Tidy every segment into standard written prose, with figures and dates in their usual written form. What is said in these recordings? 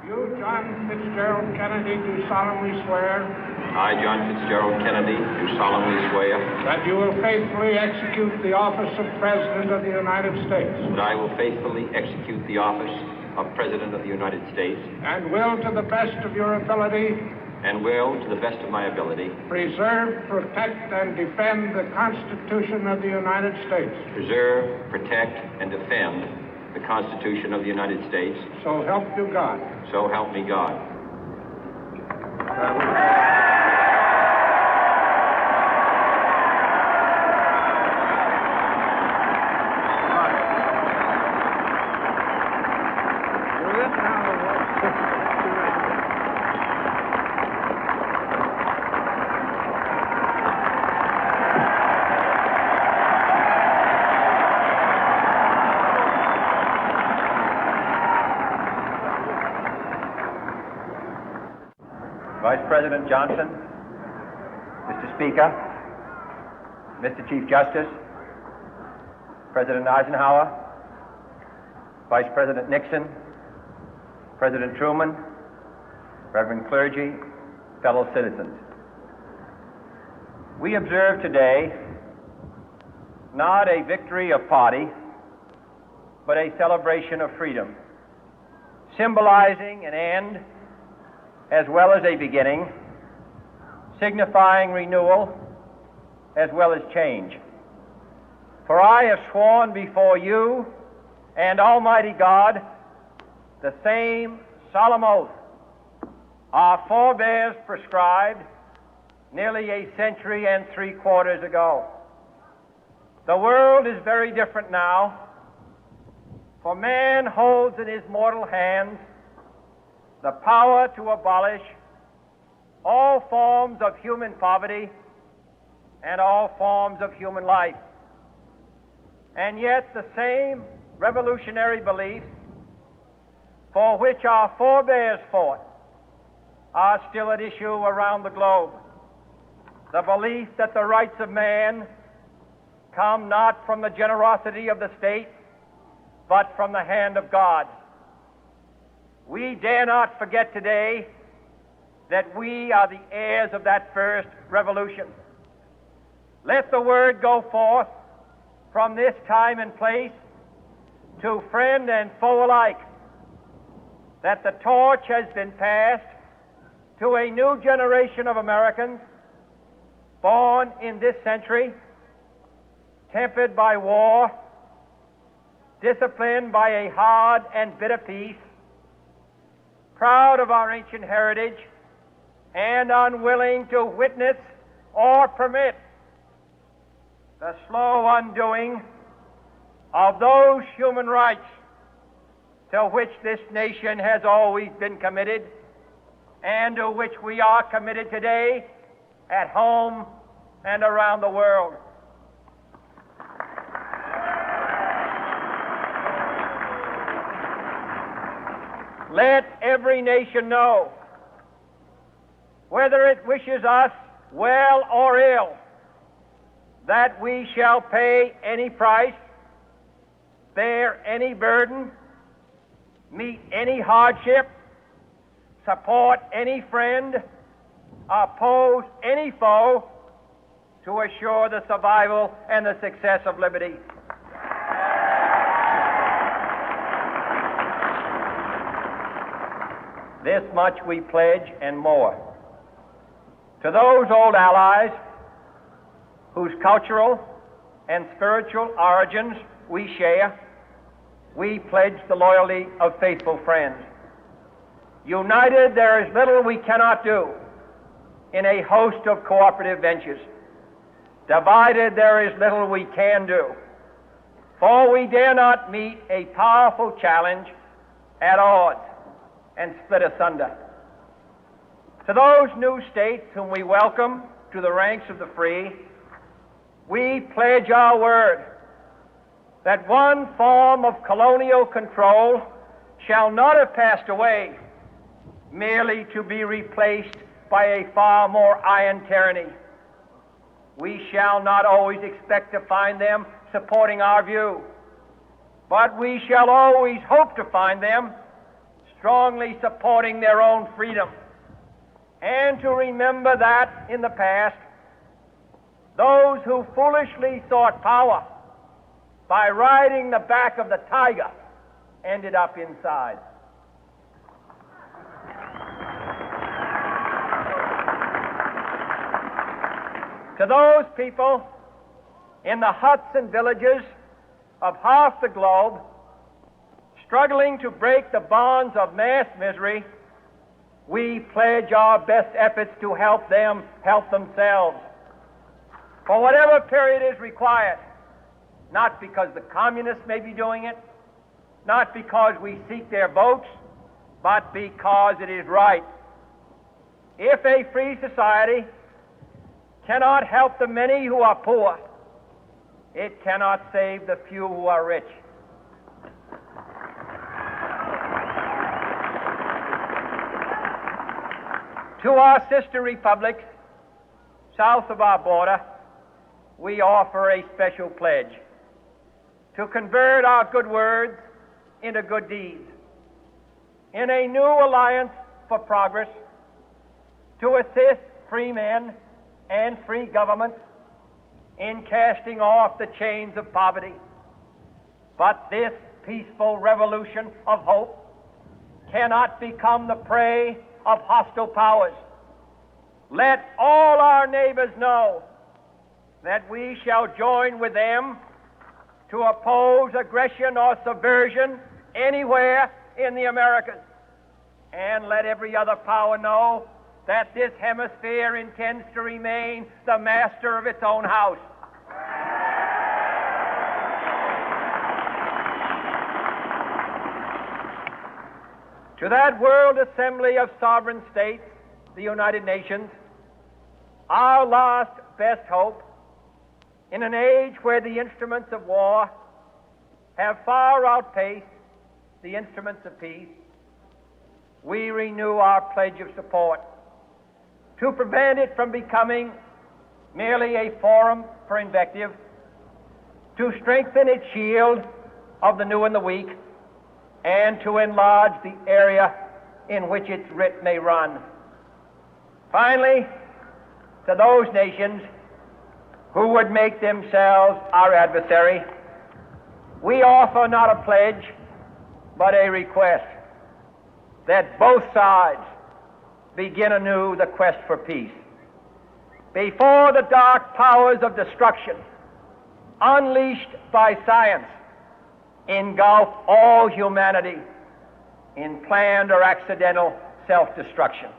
You, John Fitzgerald Kennedy, do solemnly swear. I, John Fitzgerald Kennedy, do solemnly swear. That you will faithfully execute the office of President of the United States. That I will faithfully execute the office of President of the United States. And will, to the best of your ability. And will, to the best of my ability. Preserve, protect, and defend the Constitution of the United States. Preserve, protect, and defend the Constitution of the United States. So help you God. So help me God. Vice President Johnson, Mr. Speaker, Mr. Chief Justice, President Eisenhower, Vice President Nixon, President Truman, Reverend clergy, fellow citizens. We observe today not a victory of party, but a celebration of freedom, symbolizing an end as well as a beginning, signifying renewal as well as change. For I have sworn before you and Almighty God the same solemn oath our forebears prescribed nearly a century and 3/4 ago. The world is very different now, for man holds in his mortal hands the power to abolish all forms of human poverty and all forms of human life. And yet the same revolutionary beliefs for which our forebears fought are still at issue around the globe. The belief that the rights of man come not from the generosity of the state, but from the hand of God. We dare not forget today that we are the heirs of that first revolution. Let the word go forth from this time and place to friend and foe alike that the torch has been passed to a new generation of Americans born in this century, tempered by war, disciplined by a hard and bitter peace, proud of our ancient heritage, and unwilling to witness or permit the slow undoing of those human rights to which this nation has always been committed and to which we are committed today at home and around the world. Let every nation know, whether it wishes us well or ill, that we shall pay any price, bear any burden, meet any hardship, support any friend, oppose any foe to assure the survival and the success of liberty. This much we pledge and more. To those old allies whose cultural and spiritual origins we share, we pledge the loyalty of faithful friends. United, there is little we cannot do in a host of cooperative ventures. Divided, there is little we can do, for we dare not meet a powerful challenge at odds and split asunder. To those new states whom we welcome to the ranks of the free, we pledge our word that one form of colonial control shall not have passed away, merely to be replaced by a far more iron tyranny. We shall not always expect to find them supporting our view, but we shall always hope to find them strongly supporting their own freedom, and to remember that in the past, those who foolishly sought power by riding the back of the tiger ended up inside. To those people in the huts and villages of half the globe struggling to break the bonds of mass misery, we pledge our best efforts to help them help themselves for whatever period is required, not because the communists may be doing it, not because we seek their votes, but because it is right. If a free society cannot help the many who are poor, it cannot save the few who are rich. To our sister republics south of our border, we offer a special pledge to convert our good words into good deeds, in a new alliance for progress, to assist free men and free governments in casting off the chains of poverty. But this peaceful revolution of hope cannot become the prey of hostile powers. Let all our neighbors know that we shall join with them to oppose aggression or subversion anywhere in the Americas. And let every other power know that this hemisphere intends to remain the master of its own house. To that World Assembly of Sovereign States, the United Nations, our last best hope, in an age where the instruments of war have far outpaced the instruments of peace, we renew our pledge of support to prevent it from becoming merely a forum for invective, to strengthen its shield of the new and the weak, and to enlarge the area in which its writ may run. Finally, to those nations who would make themselves our adversary, we offer not a pledge, but a request that both sides begin anew the quest for peace. Before the dark powers of destruction, unleashed by science, engulf all humanity in planned or accidental self-destruction,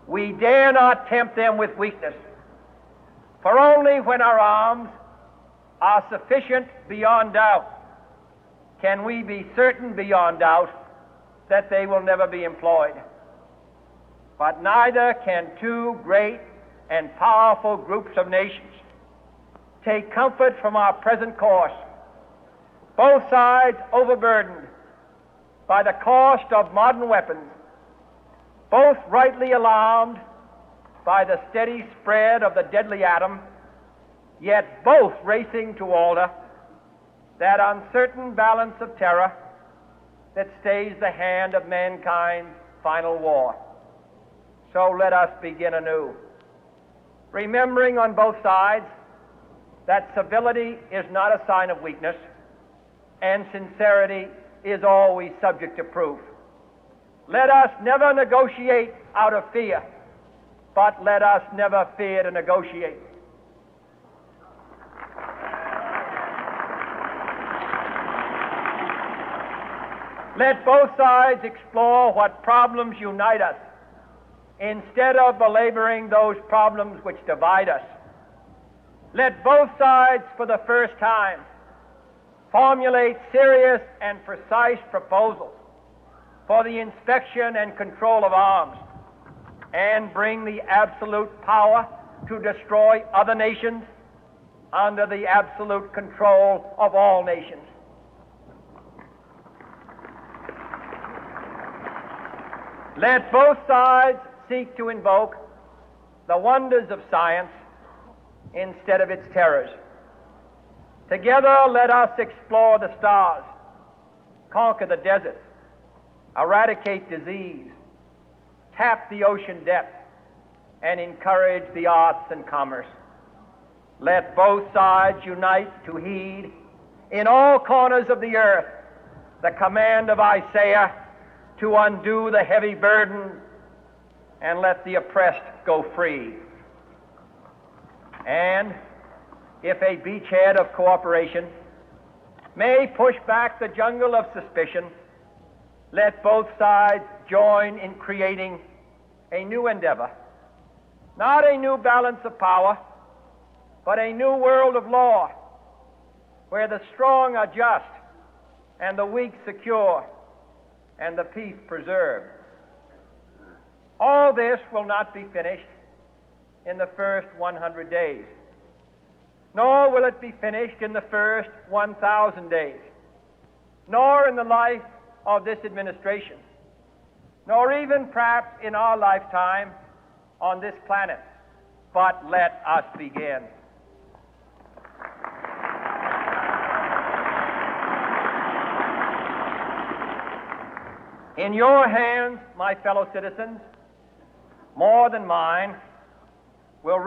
we dare not tempt them with weakness, for only when our arms are sufficient beyond doubt can we be certain beyond doubt that they will never be employed. But neither can two great and powerful groups of nations take comfort from our present course, both sides overburdened by the cost of modern weapons, both rightly alarmed by the steady spread of the deadly atom, yet both racing to alter that uncertain balance of terror that stays the hand of mankind's final war. So let us begin anew, remembering on both sides that civility is not a sign of weakness, and sincerity is always subject to proof. Let us never negotiate out of fear, but let us never fear to negotiate. Let both sides explore what problems unite us, instead of belaboring those problems which divide us. Let both sides, for the first time, formulate serious and precise proposals for the inspection and control of arms, and bring the absolute power to destroy other nations under the absolute control of all nations. Let both sides seek to invoke the wonders of science instead of its terrors. Together, let us explore the stars, conquer the deserts, eradicate disease, tap the ocean depth, and encourage the arts and commerce. Let both sides unite to heed in all corners of the earth the command of Isaiah to undo the heavy burden and let the oppressed go free. And if a beachhead of cooperation may push back the jungle of suspicion, let both sides join in creating a new endeavor, not a new balance of power, but a new world of law, where the strong are just and the weak secure and the peace preserved. All this will not be finished in the first 100 days, nor will it be finished in the first 1,000 days, nor in the life of this administration, nor even perhaps in our lifetime on this planet. But let us begin. In your hands, my fellow citizens, more than mine, will